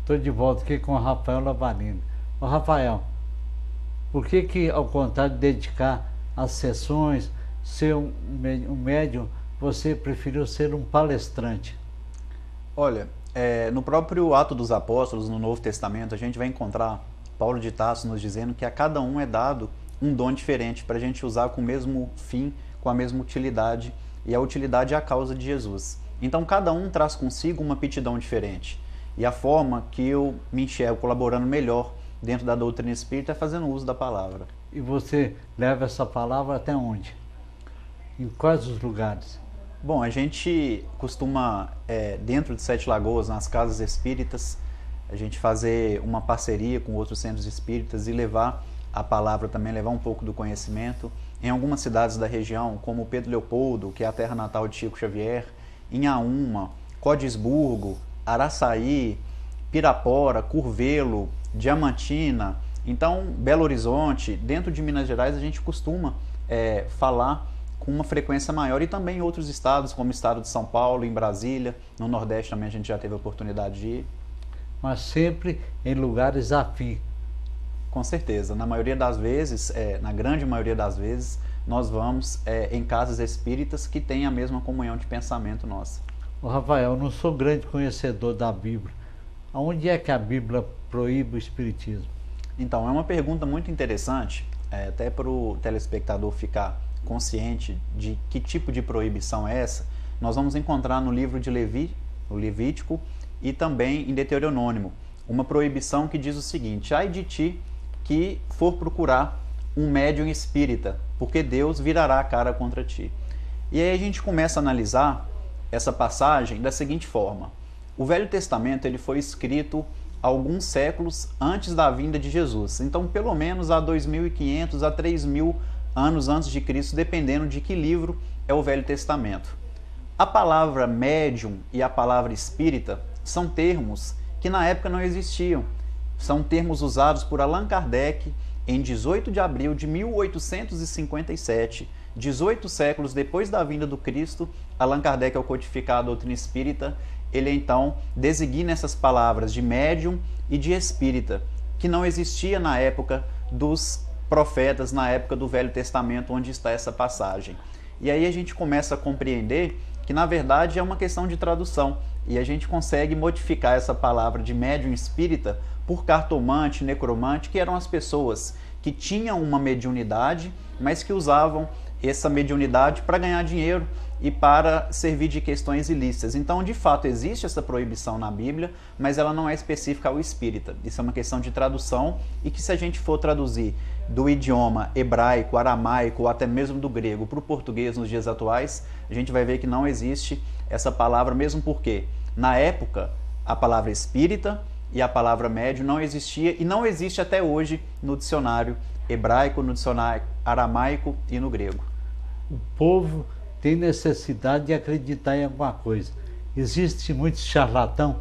Estou de volta aqui com o Rafael Lavarino. Ô Rafael, por que ao contrário de dedicar as sessões, ser um médium, você preferiu ser um palestrante? Olha, no próprio Ato dos Apóstolos, no Novo Testamento, a gente vai encontrar Paulo de Tarso nos dizendo que a cada um é dado um dom diferente para a gente usar com o mesmo fim, com a mesma utilidade, e a utilidade é a causa de Jesus. Então cada um traz consigo uma aptidão diferente. E a forma que eu me enxergo colaborando melhor dentro da doutrina espírita é fazendo uso da palavra. E você leva essa palavra até onde? Em quais os lugares? Bom, a gente costuma, dentro de Sete Lagoas, nas casas espíritas, a gente fazer uma parceria com outros centros espíritas e levar a palavra também, levar um pouco do conhecimento. Em algumas cidades da região, como Pedro Leopoldo, que é a terra natal de Chico Xavier, Inhaúma, Codisburgo, Araçaí, Pirapora, Curvelo, Diamantina, então Belo Horizonte, dentro de Minas Gerais a gente costuma falar com uma frequência maior, e também em outros estados, como o estado de São Paulo, em Brasília, no Nordeste também a gente já teve a oportunidade de ir. Mas sempre em lugares afins. Com certeza, na maioria das vezes, na grande maioria das vezes, nós vamos em casas espíritas que têm a mesma comunhão de pensamento nossa. Ô Rafael, eu não sou grande conhecedor da Bíblia. Aonde é que a Bíblia proíbe o espiritismo? Então, é uma pergunta muito interessante, até para o telespectador ficar consciente de que tipo de proibição é essa. Nós vamos encontrar no livro de o Levítico, e também em Deuteronômio, uma proibição que diz o seguinte: ai de ti que for procurar um médium espírita, porque Deus virará a cara contra ti. E aí a gente começa a analisar essa passagem da seguinte forma: o Velho Testamento ele foi escrito alguns séculos antes da vinda de Jesus, então pelo menos há 2.500 a 3.000 anos antes de Cristo, dependendo de que livro é o Velho Testamento. A palavra médium e a palavra espírita são termos que na época não existiam. São termos usados por Allan Kardec em 18 de abril de 1857, 18 séculos depois da vinda do Cristo. Allan Kardec, ao codificar a doutrina espírita, ele então designa essas palavras de médium e de espírita, que não existia na época dos profetas, na época do Velho Testamento, onde está essa passagem. E aí a gente começa a compreender que na verdade é uma questão de tradução, e a gente consegue modificar essa palavra de médium espírita por cartomante, necromante, que eram as pessoas que tinham uma mediunidade, mas que usavam essa mediunidade para ganhar dinheiro e para servir de questões ilícitas. Então, de fato, existe essa proibição na Bíblia, mas ela não é específica ao espírita. Isso é uma questão de tradução, e que se a gente for traduzir do idioma hebraico, aramaico ou até mesmo do grego para o português nos dias atuais, a gente vai ver que não existe essa palavra, mesmo porque na época a palavra espírita e a palavra médium não existia e não existe até hoje no dicionário hebraico, no dicionário aramaico e no grego. O povo tem necessidade de acreditar em alguma coisa. Existe muito charlatão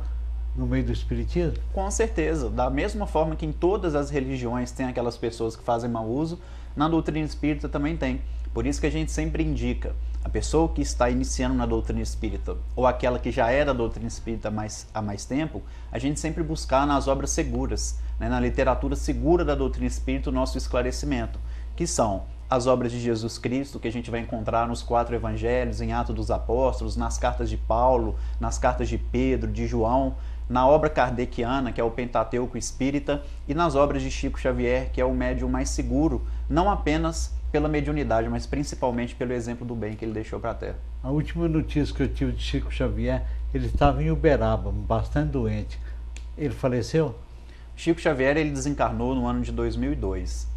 no meio do espiritismo? Com certeza, da mesma forma que em todas as religiões tem aquelas pessoas que fazem mau uso, na doutrina espírita também tem. Por isso que a gente sempre indica a pessoa que está iniciando na doutrina espírita, ou aquela que já era da doutrina espírita há mais tempo, a gente sempre buscar nas obras seguras, né, na literatura segura da doutrina espírita, o nosso esclarecimento, que são as obras de Jesus Cristo, que a gente vai encontrar nos 4 evangelhos, em Atos dos Apóstolos, nas cartas de Paulo, nas cartas de Pedro, de João, na obra kardeciana, que é o Pentateuco Espírita, e nas obras de Chico Xavier, que é o médium mais seguro, não apenas pela mediunidade, mas principalmente pelo exemplo do bem que ele deixou para a Terra. A última notícia que eu tive de Chico Xavier, ele estava em Uberaba, bastante doente. Ele faleceu? Chico Xavier ele desencarnou no ano de 2002.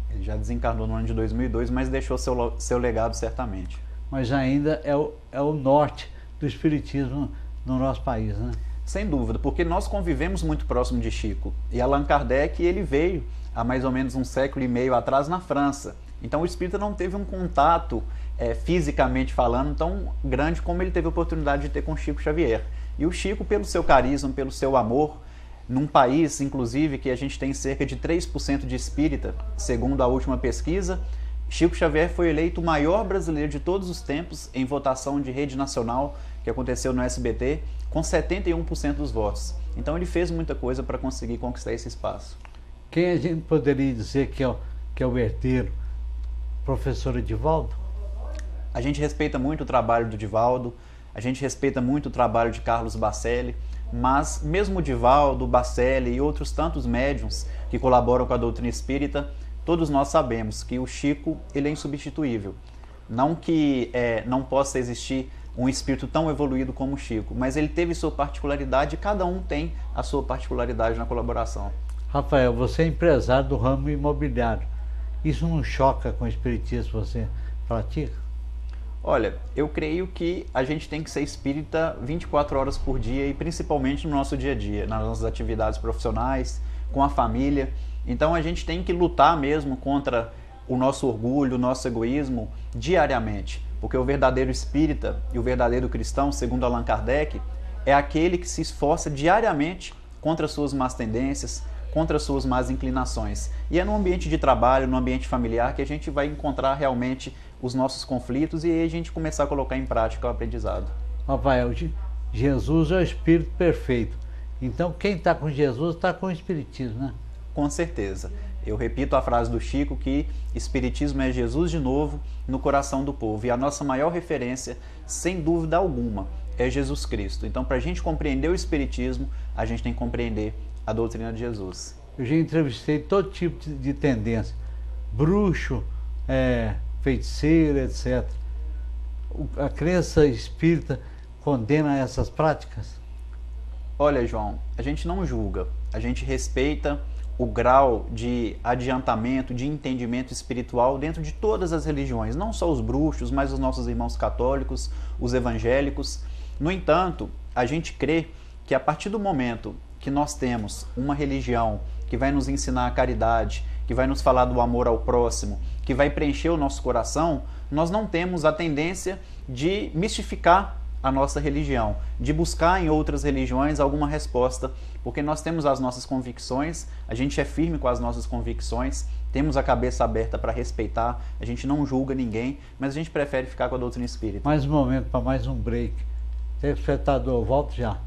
Ele já desencarnou no ano de 2002, mas deixou seu legado certamente. Mas ainda é o norte do espiritismo no nosso país, né? Sem dúvida, porque nós convivemos muito próximo de Chico. E Allan Kardec ele veio há mais ou menos 1,5 séculos atrás na França. Então o espírita não teve um contato fisicamente falando tão grande como ele teve a oportunidade de ter com Chico Xavier. E o Chico, pelo seu carisma, pelo seu amor, num país, inclusive, que a gente tem cerca de 3% de espírita, segundo a última pesquisa, Chico Xavier foi eleito o maior brasileiro de todos os tempos em votação de rede nacional que aconteceu no SBT, com 71% dos votos. Então ele fez muita coisa para conseguir conquistar esse espaço. Quem a gente poderia dizer que é o herdeiro? Professor Edivaldo? A gente respeita muito o trabalho do Divaldo, a gente respeita muito o trabalho de Carlos Bacelli, mas mesmo o Divaldo, o Bacelli e outros tantos médiuns que colaboram com a doutrina espírita, todos nós sabemos que o Chico ele é insubstituível. Não que não possa existir um espírito tão evoluído como o Chico, mas ele teve sua particularidade e cada um tem a sua particularidade na colaboração. Rafael, você é empresário do ramo imobiliário. Isso não choca com o espiritismo que você pratica? Olha, eu creio que a gente tem que ser espírita 24 horas por dia e principalmente no nosso dia a dia, nas nossas atividades profissionais, com a família. Então a gente tem que lutar mesmo contra o nosso orgulho, o nosso egoísmo diariamente, porque o verdadeiro espírita e o verdadeiro cristão, segundo Allan Kardec, é aquele que se esforça diariamente contra as suas más tendências, contra as suas más inclinações. E é no ambiente de trabalho, no ambiente familiar, que a gente vai encontrar realmente os nossos conflitos e aí a gente começar a colocar em prática o aprendizado. Rafael, Jesus é o Espírito perfeito. Então quem está com Jesus está com o Espiritismo, né? Com certeza. Eu repito a frase do Chico que Espiritismo é Jesus de novo no coração do povo. E a nossa maior referência, sem dúvida alguma, é Jesus Cristo. Então, para a gente compreender o Espiritismo, a gente tem que compreender a doutrina de Jesus. Eu já entrevistei todo tipo de tendência. Bruxo, feiticeiro, etc. A crença espírita condena essas práticas? Olha, João, a gente não julga, a gente respeita o grau de adiantamento, de entendimento espiritual dentro de todas as religiões, não só os bruxos, mas os nossos irmãos católicos, os evangélicos. No entanto, a gente crê que a partir do momento que nós temos uma religião que vai nos ensinar a caridade, que vai nos falar do amor ao próximo, que vai preencher o nosso coração, nós não temos a tendência de mistificar a nossa religião, de buscar em outras religiões alguma resposta, porque nós temos as nossas convicções, a gente é firme com as nossas convicções, temos a cabeça aberta para respeitar, a gente não julga ninguém, mas a gente prefere ficar com a doutrina espírita. Mais um momento para mais um break. Telespectador, volto já.